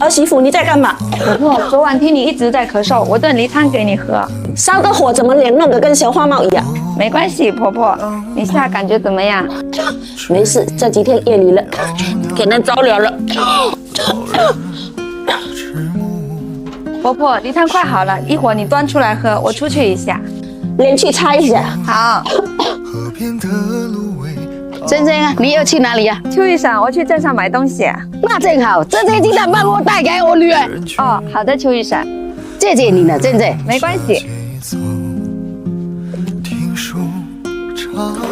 儿媳妇，你在干嘛？婆婆，昨晚听你一直在咳嗽，我炖梨汤给你喝。烧个火，怎么脸弄得跟小花猫一样？没关系，婆婆，你现在感觉怎么样？没事，这几天夜里了，可能着凉了。婆婆，梨汤快好了，一会儿你端出来喝，我出去一下。脸去擦一下。好。珍珍啊，你要去哪里呀？邱医生，我去镇上买东西。那正好，这些鸡蛋帮我带给我女儿。哦，好的，邱医生。谢谢你了，珍珍。没关系。听书唱。